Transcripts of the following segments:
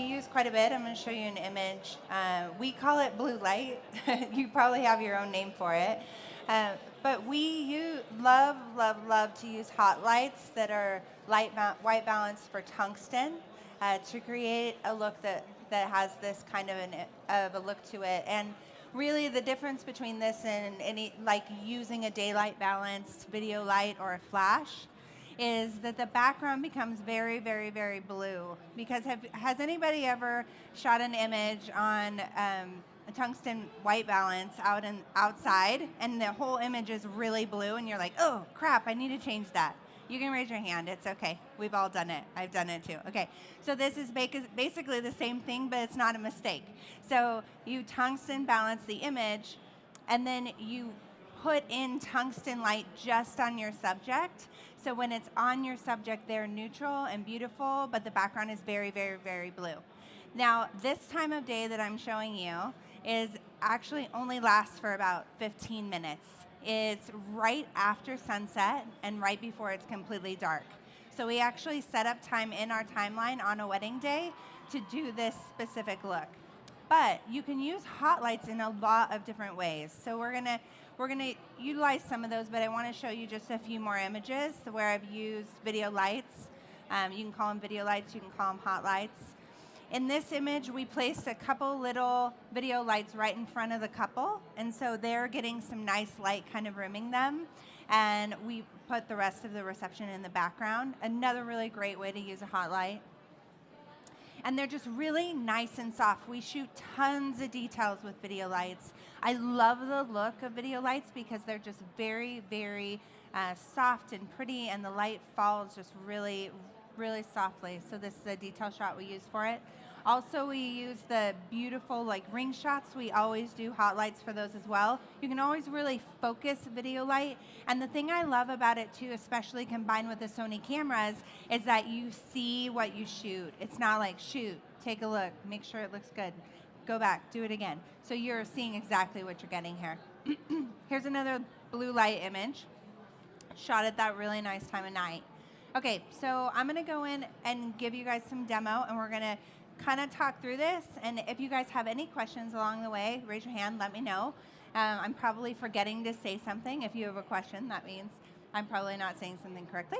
use quite a bit. I'm going to show you an image. We call it blue light. You probably have your own name for it. But we love, love, love to use hot lights that are white balanced for tungsten to create a look that has this kind of a look to it. And really the difference between this and like using a daylight balanced video light or a flash is that the background becomes very, very, very blue. Because has anybody ever shot an image on a tungsten white balance outside, and the whole image is really blue, and you're like, oh crap, I need to change that? You can raise your hand. It's okay. We've all done it. I've done it too. Okay. So this is basically the same thing, but it's not a mistake. So you tungsten balance the image, and then you put in tungsten light just on your subject. So when it's on your subject, they're neutral and beautiful, but the background is very, very, very blue. Now, this time of day that I'm showing you is actually only lasts for about 15 minutes. It's right after sunset and right before it's completely dark. So we actually set up time in our timeline on a wedding day to do this specific look. But you can use hot lights in a lot of different ways. So we're gonna utilize some of those, but I want to show you just a few more images where I've used video lights. You can call them video lights, you can call them hot lights. In this image, we placed a couple little video lights right in front of the couple, and so they're getting some nice light kind of rimming them, and we put the rest of the reception in the background. Another really great way to use a hot light. And they're just really nice and soft. We shoot tons of details with video lights. I love the look of video lights because they're just very, very soft and pretty, and the light falls just really, really softly. So this is a detail shot we use for it. Also, we use the beautiful like ring shots. We always do hot lights for those as well. You can always really focus video light. And the thing I love about it too, especially combined with the Sony cameras, is that you see what you shoot. It's not like shoot, take a look, make sure it looks good, go back, do it again. So you're seeing exactly what you're getting here. Here's another blue light image, shot at that really nice time of night. Okay, so I'm gonna go in and give you guys some demo, and we're gonna kind of talk through this. And if you guys have any questions along the way, raise your hand, let me know. I'm probably forgetting to say something. If you have a question, that means I'm probably not saying something correctly.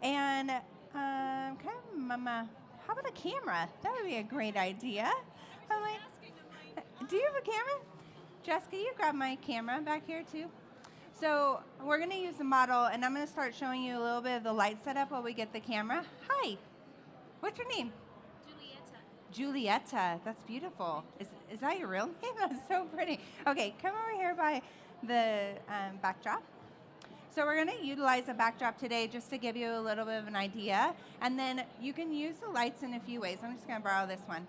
And okay, Mama, how about a camera? That would be a great idea. I'm like, do you have a camera? Jessica, you grab my camera back here too. So we're gonna use the model, and I'm gonna start showing you a little bit of the light setup while we get the camera. Hi, what's your name? Julieta, that's beautiful. Is that your real name? That's so pretty. Okay, come over here by the backdrop. So we're gonna utilize a backdrop today just to give you a little bit of an idea. And then you can use the lights in a few ways. I'm just gonna borrow this one.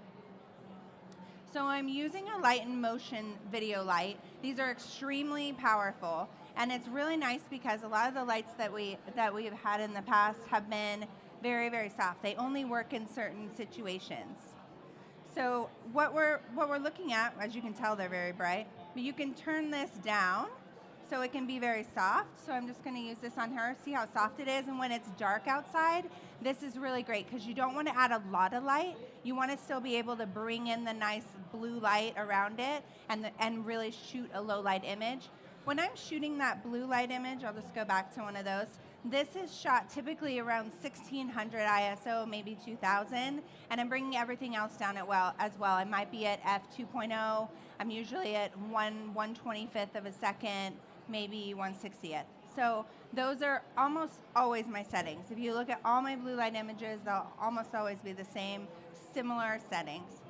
So I'm using a light in motion video light. These are extremely powerful. And it's really nice because a lot of the lights that we have had in the past have been very, very soft. They only work in certain situations. So what we're looking at, as you can tell, they're very bright, but you can turn this down so it can be very soft. So I'm just gonna use this on her, see how soft it is. And when it's dark outside, this is really great because you don't want to add a lot of light. You want to still be able to bring in the nice blue light around it and really shoot a low light image. When I'm shooting that blue light image, I'll just go back to one of those. This is shot typically around 1600 ISO, maybe 2000, and I'm bringing everything else down as well. I might be at f2.0. I'm usually at 1/125th of a second, maybe 1/60th. So those are almost always my settings. If you look at all my blue light images, they'll almost always be the same, similar settings,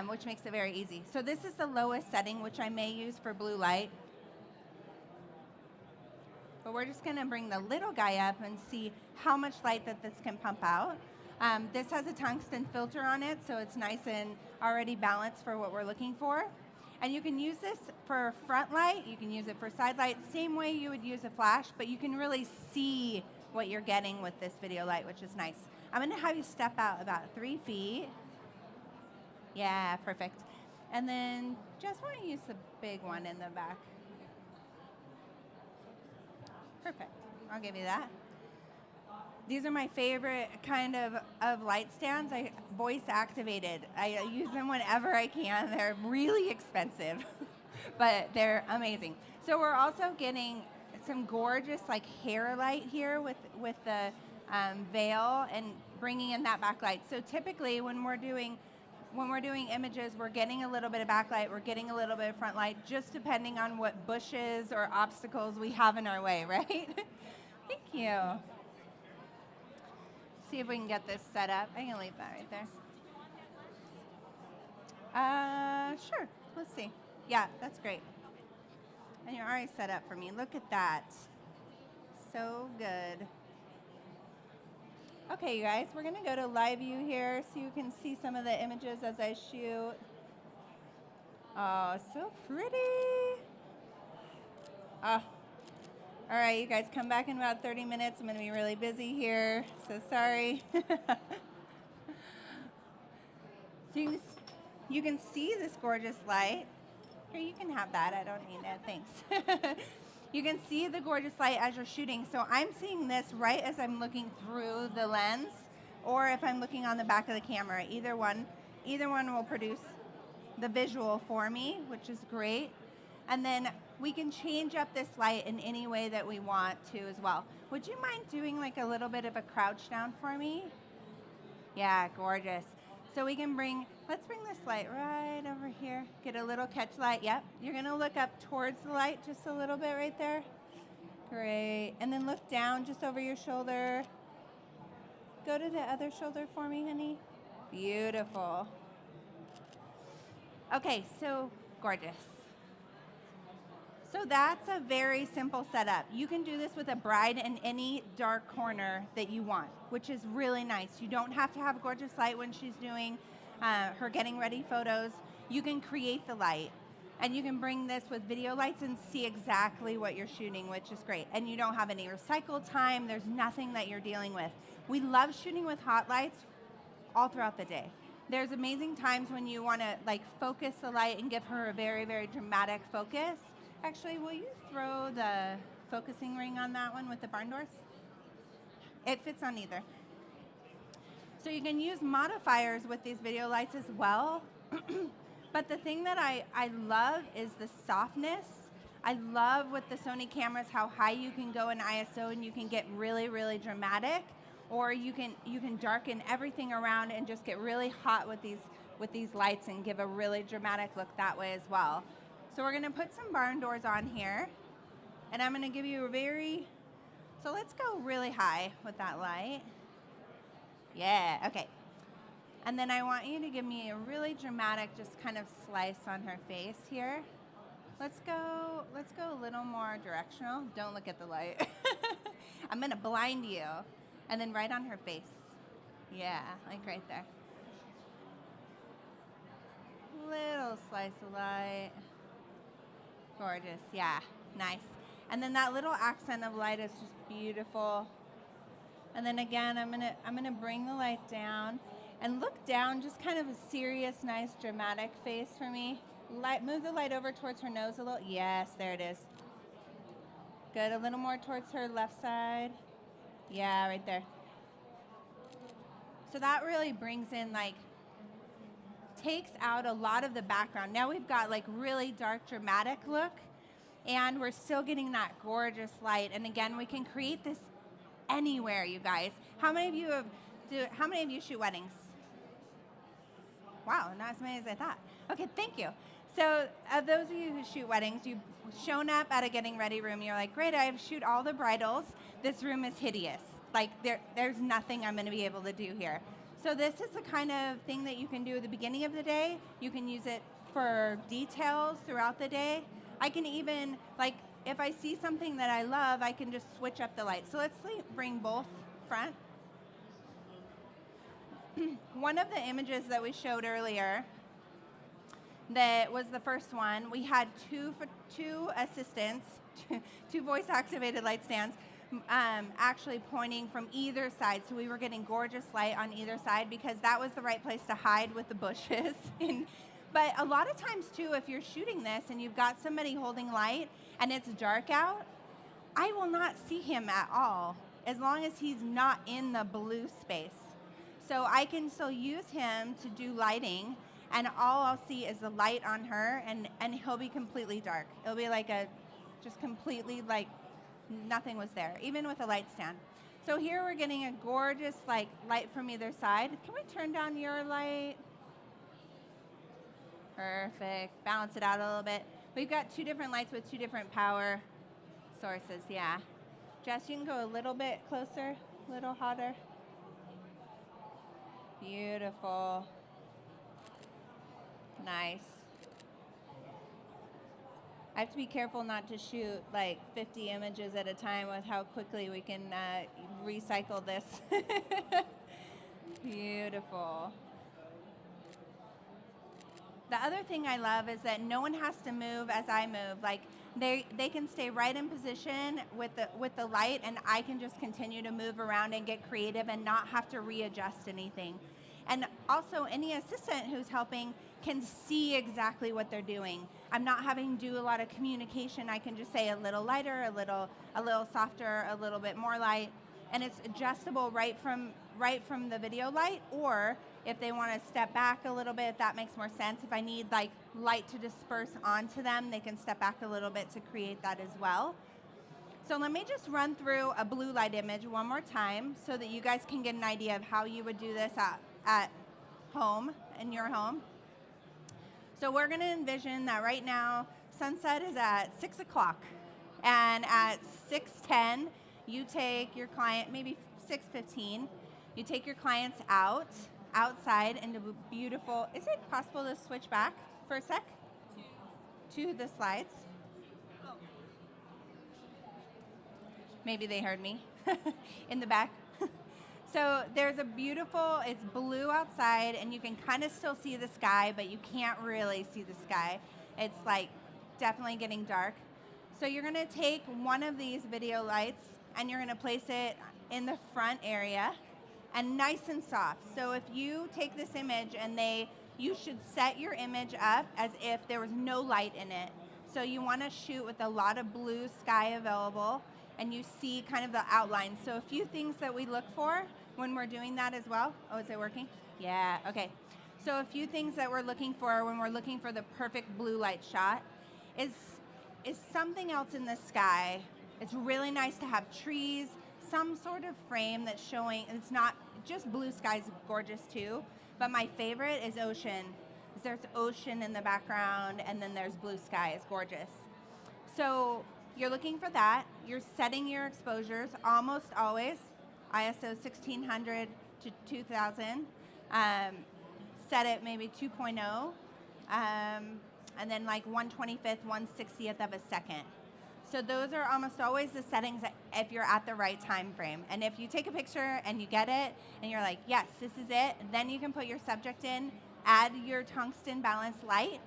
which makes it very easy. So this is the lowest setting, which I may use for blue light. But we're just gonna bring the little guy up and see how much light that this can pump out. This has a tungsten filter on it, so it's nice and already balanced for what we're looking for. And you can use this for front light, you can use it for side light, same way you would use a flash, but you can really see what you're getting with this video light, which is nice. I'm gonna have you step out about 3 feet. Yeah, perfect. And then just wanna use the big one in the back. Perfect, I'll give you that. These are my favorite kind of light stands. Voice activated. I use them whenever I can. They're really expensive, but they're amazing. So we're also getting some gorgeous like hair light here with the veil and bringing in that backlight. So typically when we're doing images, we're getting a little bit of backlight, we're getting a little bit of front light, just depending on what bushes or obstacles we have in our way, right? Thank you. See if we can get this set up. I can leave that right there. Sure. Let's see. Yeah, that's great. And you're already set up for me. Look at that. So good. Okay, you guys, we're going to go to live view here so you can see some of the images as I shoot. Oh, so pretty. Oh. All right, you guys, come back in about 30 minutes. I'm going to be really busy here, so sorry. So you can see this gorgeous light. Here, you can have that. I don't need it. Thanks. You can see the gorgeous light as you're shooting. So I'm seeing this right as I'm looking through the lens, or if I'm looking on the back of the camera. Either one will produce the visual for me, which is great. And then we can change up this light in any way that we want to as well. Would you mind doing like a little bit of a crouch down for me? Yeah, gorgeous. So we can let's bring this light right over here. Get a little catch light. Yep. You're going to look up towards the light just a little bit right there. Great. And then look down just over your shoulder. Go to the other shoulder for me, honey. Beautiful. Okay, so gorgeous. So that's a very simple setup. You can do this with a bride in any dark corner that you want, which is really nice. You don't have to have gorgeous light when she's doing her getting ready photos. You can create the light, and you can bring this with video lights and see exactly what you're shooting, which is great. And you don't have any recycle time. There's nothing that you're dealing with. We love shooting with hot lights all throughout the day. There's amazing times when you want to like focus the light and give her a very, very dramatic focus. Actually, will you throw the focusing ring on that one with the barn doors? It fits on either. So you can use modifiers with these video lights as well. But the thing that I love is the softness. I love with the Sony cameras how high you can go in ISO and you can get really, really dramatic. Or you can darken everything around and just get really hot with these lights and give a really dramatic look that way as well. So we're going to put some barn doors on here, and I'm going to give you so let's go really high with that light. Yeah, okay. And then I want you to give me a really dramatic just kind of slice on her face here. Let's go a little more directional. Don't look at the light. I'm going to blind you, and then right on her face. Yeah, like right there. Little slice of light. Gorgeous, yeah, nice. And then that little accent of light is just beautiful. And then again, I'm gonna bring the light down and look down, just kind of a serious, nice, dramatic face for me. Move the light over towards her nose a little. Yes, there it is. Good, a little more towards her left side. Yeah, right there. So that really brings in takes out a lot of the background. Now we've got like really dark, dramatic look, and we're still getting that gorgeous light. And again, we can create this anywhere, you guys. How many of you shoot weddings? Wow, not as many as I thought. Okay, thank you. So of those of you who shoot weddings, you've shown up at a getting ready room. You're like, great, I shoot all the bridals. This room is hideous. Like there's nothing I'm going to be able to do here. So this is the kind of thing that you can do at the beginning of the day. You can use it for details throughout the day. I can even, if I see something that I love, I can just switch up the light. So let's bring both front. One of the images that we showed earlier, that was the first one, we had two assistants, two voice-activated light stands, actually pointing from either side. So we were getting gorgeous light on either side because that was the right place to hide with the bushes. But a lot of times too, if you're shooting this and you've got somebody holding light and it's dark out, I will not see him at all. as long as he's not in the blue space. So I can still use him to do lighting, and all I'll see is the light on her, and he'll be completely dark. It'll be like just completely like nothing was there, even with a light stand. So here we're getting a gorgeous like light from either side. Can we turn down your light? Perfect. Balance it out a little bit. We've got 2 different lights with 2 different power sources, yeah. Jess, you can go a little bit closer, a little hotter. Beautiful. Nice. I have to be careful not to shoot like 50 images at a time with how quickly we can recycle this. Beautiful. The other thing I love is that no one has to move as I move. Like they can stay right in position with the light, and I can just continue to move around and get creative and not have to readjust anything. And also any assistant who's helping can see exactly what they're doing. I'm not having to do a lot of communication. I can just say a little lighter, a little softer, a little bit more light, and it's adjustable right from the video light, or if they want to step back a little bit, if that makes more sense. If I need like light to disperse onto them, they can step back a little bit to create that as well. So let me just run through a blue light image one more time so that you guys can get an idea of how you would do this at home, in your home. So we're going to envision that right now sunset is at 6 o'clock, and at 6:10 you take your client, maybe 6:15, you take your clients outside into beautiful. Is it possible to switch back for a sec to the slides? Maybe they heard me in the back. So there's a beautiful, it's blue outside, and you can kind of still see the sky, but you can't really see the sky. It's like definitely getting dark. So you're gonna take one of these video lights and you're gonna place it in the front area and nice and soft. So if you take this image and you should set your image up as if there was no light in it. So you wanna shoot with a lot of blue sky available, and you see kind of the outline. So a few things that we look for when we're doing that as well. Oh, is it working? Yeah, okay. So a few things that we're looking for when we're looking for the perfect blue light shot is something else in the sky. It's really nice to have trees, some sort of frame that's showing, it's not just blue sky is gorgeous too, but my favorite is ocean. There's ocean in the background, and then there's blue sky. It's gorgeous. So you're looking for that. You're setting your exposures almost always ISO 1600 to 2000. Set it maybe 2.0, and then like 1/25th, 1/60th of a second. So those are almost always the settings if you're at the right time frame. And if you take a picture and you get it and you're like, yes, this is it, then you can put your subject in, add your tungsten balanced light,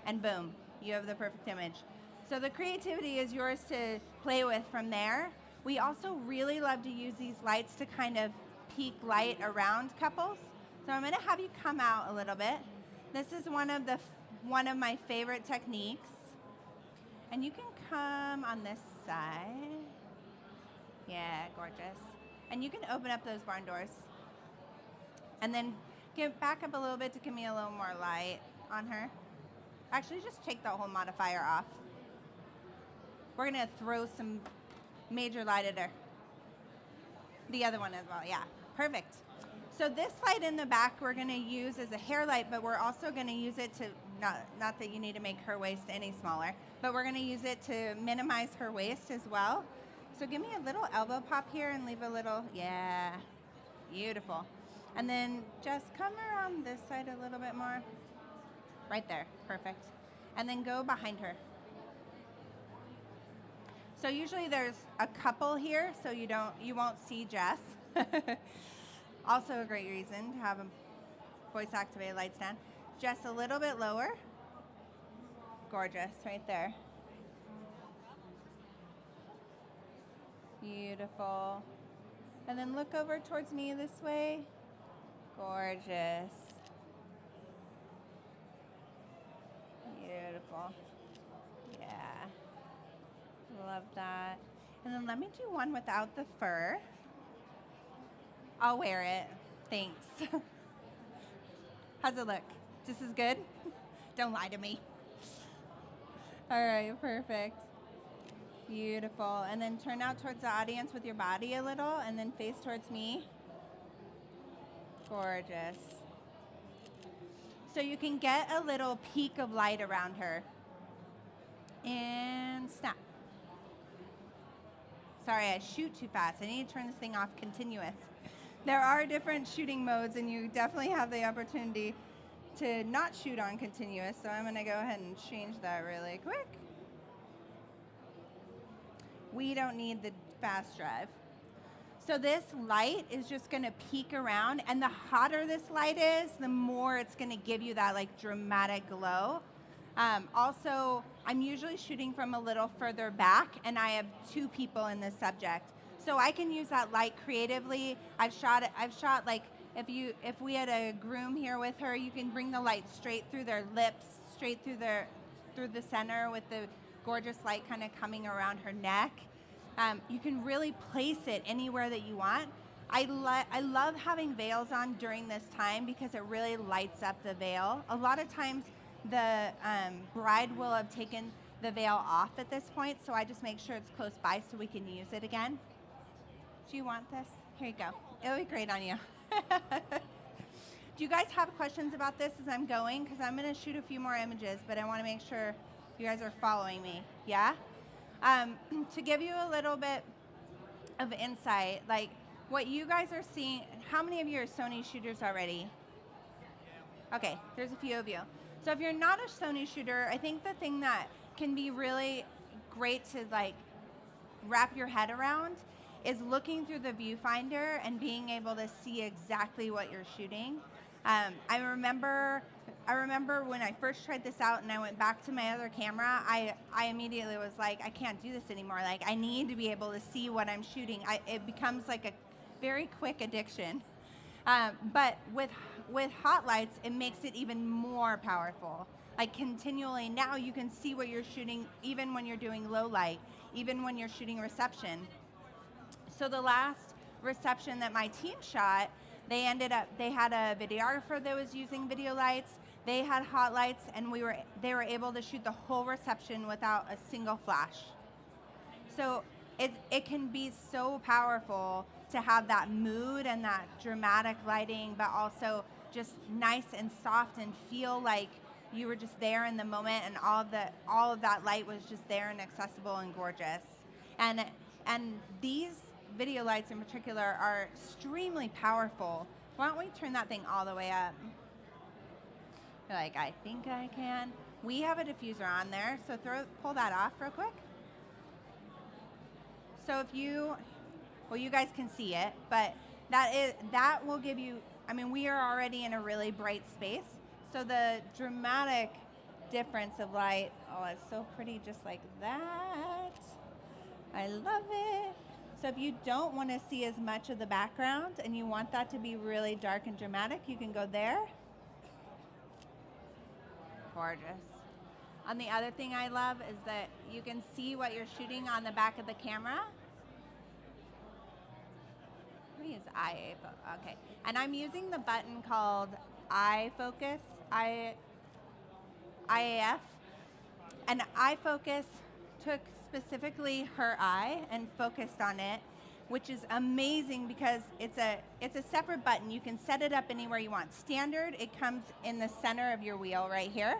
and boom, you have the perfect image. So the creativity is yours to play with from there. We also really love to use these lights to kind of peak light around couples. So I'm gonna have you come out a little bit. This is one of my favorite techniques. And you can come on this side. Yeah, gorgeous. And you can open up those barn doors. And then back up a little bit to give me a little more light on her. Actually, just take the whole modifier off. We're gonna throw some major light at her. The other one as well, yeah, perfect. So this light in the back we're gonna use as a hair light, but we're also gonna use it to, not that you need to make her waist any smaller, but we're gonna use it to minimize her waist as well. So give me a little elbow pop here and leave a little, yeah, beautiful. And then just come around this side a little bit more. Right there, perfect. And then go behind her. So usually there's a couple here, so you won't see Jess. Also a great reason to have a voice activated light stand. Just a little bit lower. Gorgeous, right there. Beautiful. And then look over towards me this way. Gorgeous. Beautiful. Yeah. Love that. And then let me do one without the fur. I'll wear it. Thanks. How's it look? Just as good? Don't lie to me. All right, perfect. Beautiful. And then turn out towards the audience with your body a little and then face towards me. Gorgeous. So you can get a little peak of light around her. And snap. Sorry, I shoot too fast. I need to turn this thing off continuous. There are different shooting modes, and you definitely have the opportunity to not shoot on continuous. So I'm going to go ahead and change that really quick. We don't need the fast drive. So this light is just going to peek around, and the hotter this light is, the more it's going to give you that like dramatic glow. Also, I'm usually shooting from a little further back, and I have 2 people in this subject, so I can use that light creatively. I've shot like if we had a groom here with her, you can bring the light straight through their lips, straight through the center with the gorgeous light kind of coming around her neck. You can really place it anywhere that you want. I love having veils on during this time because it really lights up the veil. A lot of times the bride will have taken the veil off at this point, so I just make sure it's close by so we can use it again. Do you want this? Here you go. It'll be great on you. Do you guys have questions about this as I'm going? Because I'm going to shoot a few more images, but I want to make sure you guys are following me. Yeah? To give you a little bit of insight, like what you guys are seeing, how many of you are Sony shooters already? Okay, there's a few of you. So if you're not a Sony shooter, I think the thing that can be really great to like wrap your head around is looking through the viewfinder and being able to see exactly what you're shooting. I remember when I first tried this out and I went back to my other camera, I immediately was like, I can't do this anymore. Like, I need to be able to see what I'm shooting. It becomes like a very quick addiction. But with hot lights, it makes it even more powerful. Like continually, now you can see what you're shooting even when you're doing low light, even when you're shooting reception. So the last reception that my team shot, they had a videographer that was using video lights. They had hot lights, and they were able to shoot the whole reception without a single flash. So it can be so powerful to have that mood and that dramatic lighting, but also just nice and soft and feel like you were just there in the moment, and all of that light was just there and accessible and gorgeous. And these video lights in particular are extremely powerful. Why don't we turn that thing all the way up? You're like, I think I can. We have a diffuser on there, so pull that off real quick. So you guys can see it, but that will give you, I mean, we are already in a really bright space, so the dramatic difference of light, oh, it's so pretty just like that. I love it. So if you don't want to see as much of the background and you want that to be really dark and dramatic, you can go there. Gorgeous. And the other thing I love is that you can see what you're shooting on the back of the camera. Let me use IA. Okay. And I'm using the button called iFocus, IAF. And iFocus took specifically her eye and focused on it, which is amazing because it's a separate button. You can set it up anywhere you want. Standard, it comes in the center of your wheel right here.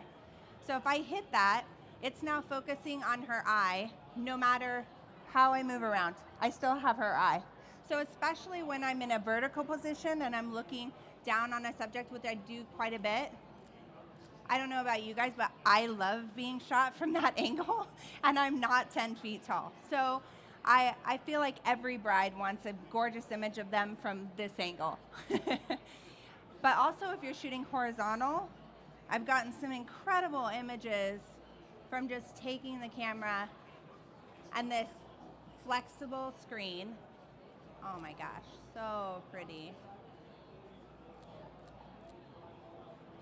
So if I hit that, it's now focusing on her eye, no matter how I move around. I still have her eye. So especially when I'm in a vertical position and I'm looking down on a subject, which I do quite a bit, I don't know about you guys, but I love being shot from that angle, and I'm not 10 feet tall. So I feel like every bride wants a gorgeous image of them from this angle. But also if you're shooting horizontal, I've gotten some incredible images from just taking the camera and this flexible screen. Oh my gosh, so pretty.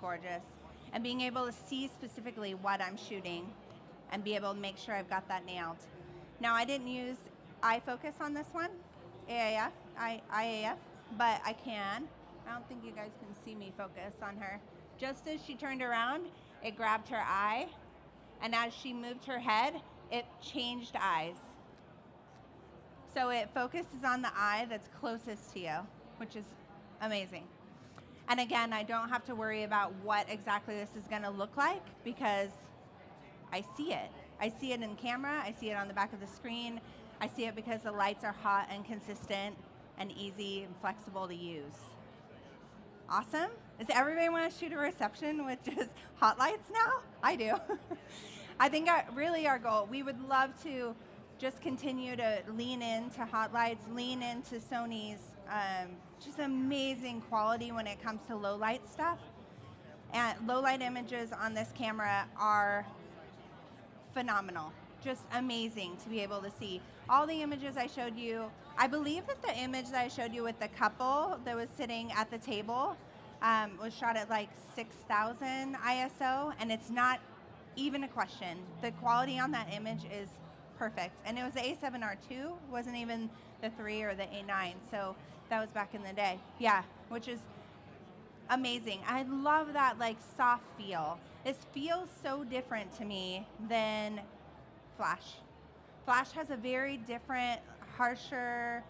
Gorgeous. And being able to see specifically what I'm shooting and be able to make sure I've got that nailed. Now I didn't use iFocus on this one, IAF. but I can. I don't think you guys can see me focus on her. Just as she turned around, it grabbed her eye, and as she moved her head, it changed eyes. So it focuses on the eye that's closest to you, which is amazing. And again, I don't have to worry about what exactly this is going to look like because I see it. I see it in camera. I see it on the back of the screen. I see it because the lights are hot and consistent and easy and flexible to use. Awesome. Does everybody want to shoot a reception with just hot lights now? I do. I think really our goal, we would love to just continue to lean into hot lights, lean into Sony's just amazing quality when it comes to low light stuff. And low light images on this camera are phenomenal. Just amazing to be able to see. All the images I showed you, I believe that the image that I showed you with the couple that was sitting at the table was shot at like 6,000 ISO, and it's not even a question. The quality on that image is perfect. And it was the A7R2, wasn't even the 3 or the A9, so that was back in the day. Yeah, which is amazing. I love that like soft feel. This feels so different to me than Flash. Flash has a very different, harsher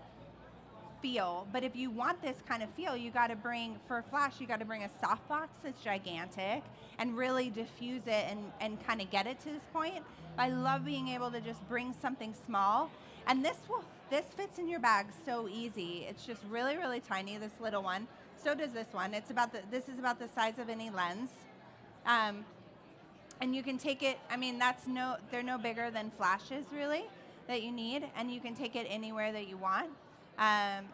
feel, but if you want this kind of feel, you got to bring, for Flash, you got to bring a softbox that's gigantic and really diffuse it and kind of get it to this point. I love being able to just bring something small, and this fits in your bag so easy. It's just really, really tiny, this little one. So does this one. This is about the size of any lens. And you can take it, I mean, they're no bigger than flashes really that you need, and you can take it anywhere that you want.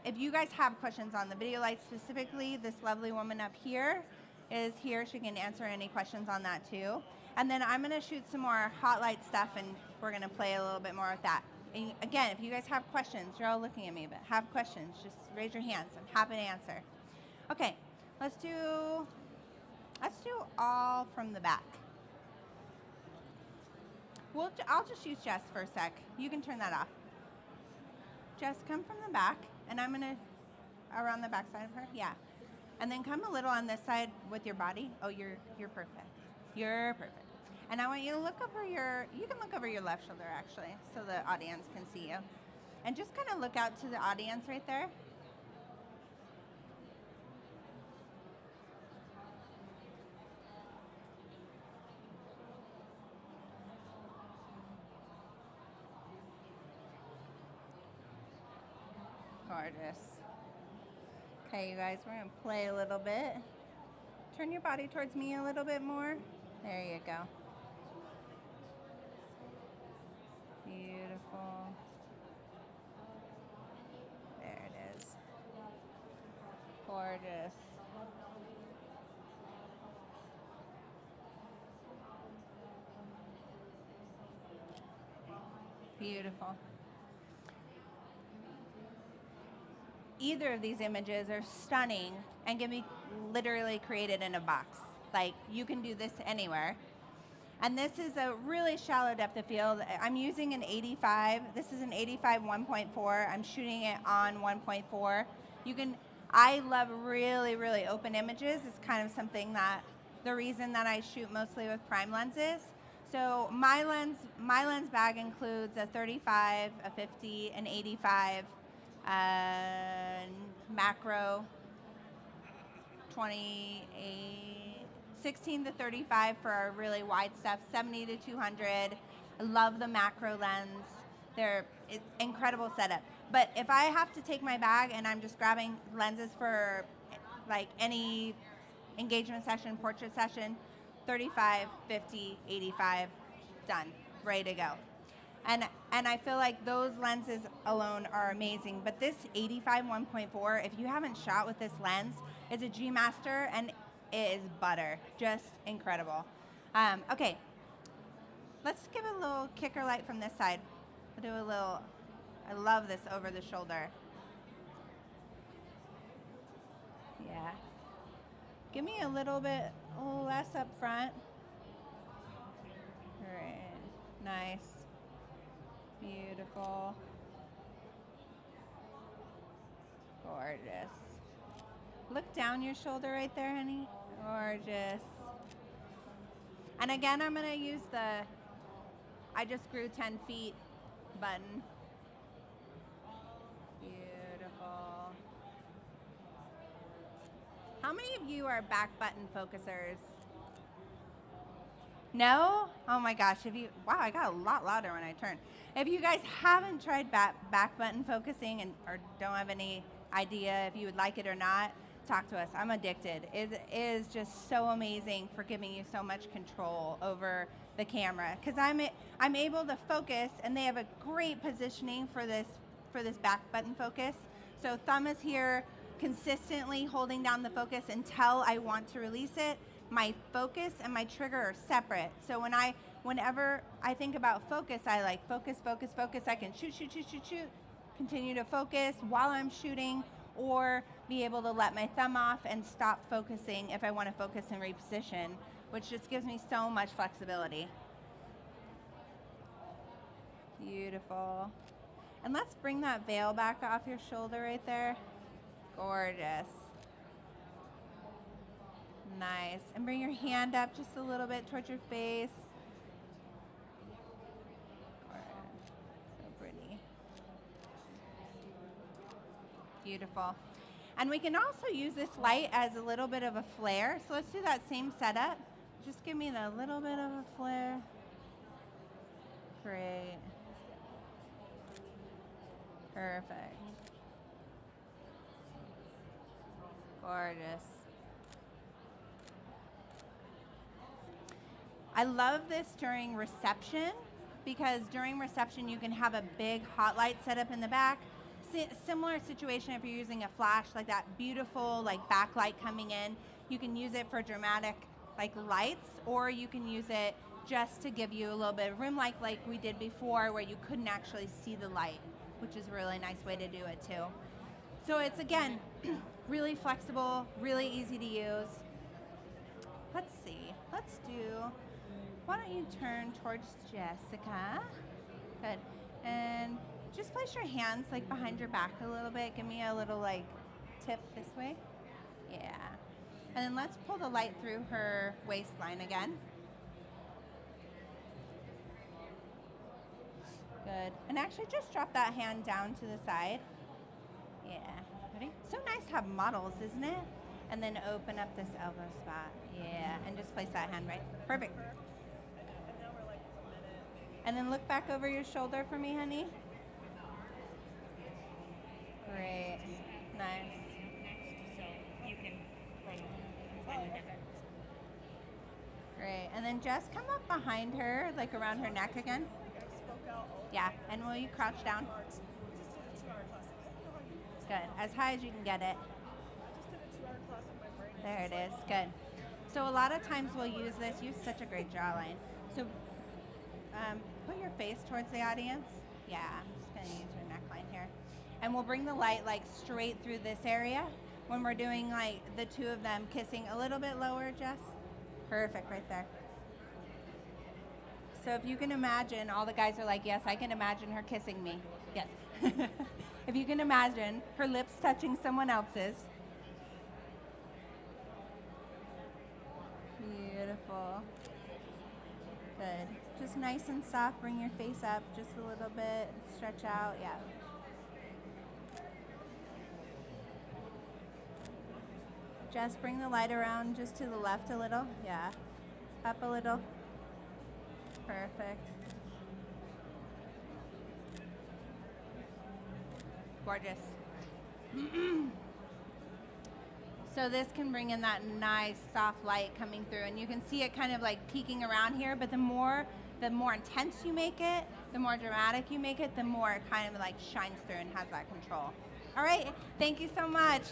If you guys have questions on the video light specifically, this lovely woman up here is here. She can answer any questions on that too. And then I'm gonna shoot some more hot light stuff, and we're gonna play a little bit more with that. And again, if you guys have questions, you're all looking at me, but have questions, just raise your hands. I'm happy to answer. Okay, let's do all from the back. I'll just use Jess for a sec. You can turn that off. Jess, come from the back, and I'm gonna around the back side of her. Yeah, and then come a little on this side with your body. Oh, you're perfect. You're perfect. And I want you to look over you can look over your left shoulder actually, so the audience can see you, and just kind of look out to the audience right there. Gorgeous. Okay, you guys, we're gonna play a little bit. Turn your body towards me a little bit more. There you go. Beautiful. There it is. Gorgeous. Beautiful. Either of these images are stunning and can be literally created in a box. Like, you can do this anywhere. And this is a really shallow depth of field. I'm using an 85. This is an 85 1.4. I'm shooting it on 1.4. I love really, really open images. It's kind of something that, the reason that I shoot mostly with prime lenses. So my lens bag includes a 35, a 50, an 85, macro, 28, 16 to 35 for our really wide stuff, 70 to 200. I love the macro lens. It's incredible setup. But if I have to take my bag and I'm just grabbing lenses for like any engagement session, portrait session, 35, 50, 85, done, ready to go. And I feel like those lenses alone are amazing. But this 85 1.4, if you haven't shot with this lens, it's a G Master and it is butter. Just incredible. Okay, let's give a little kicker light from this side. We'll do a little, I love this over the shoulder. Yeah. Give me a little bit less up front. All right, nice. Beautiful. Gorgeous. Look down your shoulder right there, honey. Gorgeous. And again, I'm gonna use the I just grew 10 feet button. Beautiful. How many of you are back button focusers? No? Oh my gosh, wow, I got a lot louder when I turned. If you guys haven't tried back button focusing or don't have any idea if you would like it or not, talk to us. I'm addicted. It is just so amazing for giving you so much control over the camera because I'm able to focus, and they have a great positioning for this back button focus. So thumb is here, consistently holding down the focus until I want to release it. My focus and my trigger are separate. So whenever I think about focus, I like focus. I can shoot, continue to focus while I'm shooting, or be able to let my thumb off and stop focusing if I want to focus and reposition, which just gives me so much flexibility. Beautiful. And let's bring that veil back off your shoulder right there. Gorgeous. Nice. And bring your hand up just a little bit towards your face. So pretty. Beautiful. And we can also use this light as a little bit of a flare. So let's do that same setup. Just give me that little bit of a flare. Great. Perfect. Gorgeous. I love this during reception because during reception you can have a big hot light set up in the back. Similar situation if you're using a flash, like that beautiful like backlight coming in. You can use it for dramatic like lights, or you can use it just to give you a little bit of room like we did before where you couldn't actually see the light, which is a really nice way to do it too. So it's again really flexible, really easy to use. Let's see. Why don't you turn towards Jessica? Good. And just place your hands like behind your back a little bit. Give me a little like tip this way. Yeah. And then let's pull the light through her waistline again. Good. And actually just drop that hand down to the side. Yeah. Ready? So nice to have models, isn't it? And then open up this elbow spot. Yeah. And just place that hand right. Perfect. And then look back over your shoulder for me, honey. Great. Nice. So you can Great. And then just come up behind her, like around her neck again. Yeah. And will you crouch down? Good. As high as you can get it. There it is. Good. So a lot of times we'll use this. Use such a great jawline. So put your face towards the audience. Yeah. I'm just going to use your neckline here. And we'll bring the light like straight through this area when we're doing like the two of them kissing a little bit lower, Jess. Perfect, right there. So if you can imagine, all the guys are like, yes, I can imagine her kissing me. Yes. If you can imagine her lips touching someone else's. Beautiful. Good. Just nice and soft. Bring your face up just a little bit. Stretch out. Yeah. Just bring the light around just to the left a little. Yeah. Up a little. Perfect. Gorgeous. So this can bring in that nice soft light coming through, and you can see it kind of like peeking around here, but the more intense you make it, the more dramatic you make it, the more it kind of like shines through and has that control. All right, thank you so much.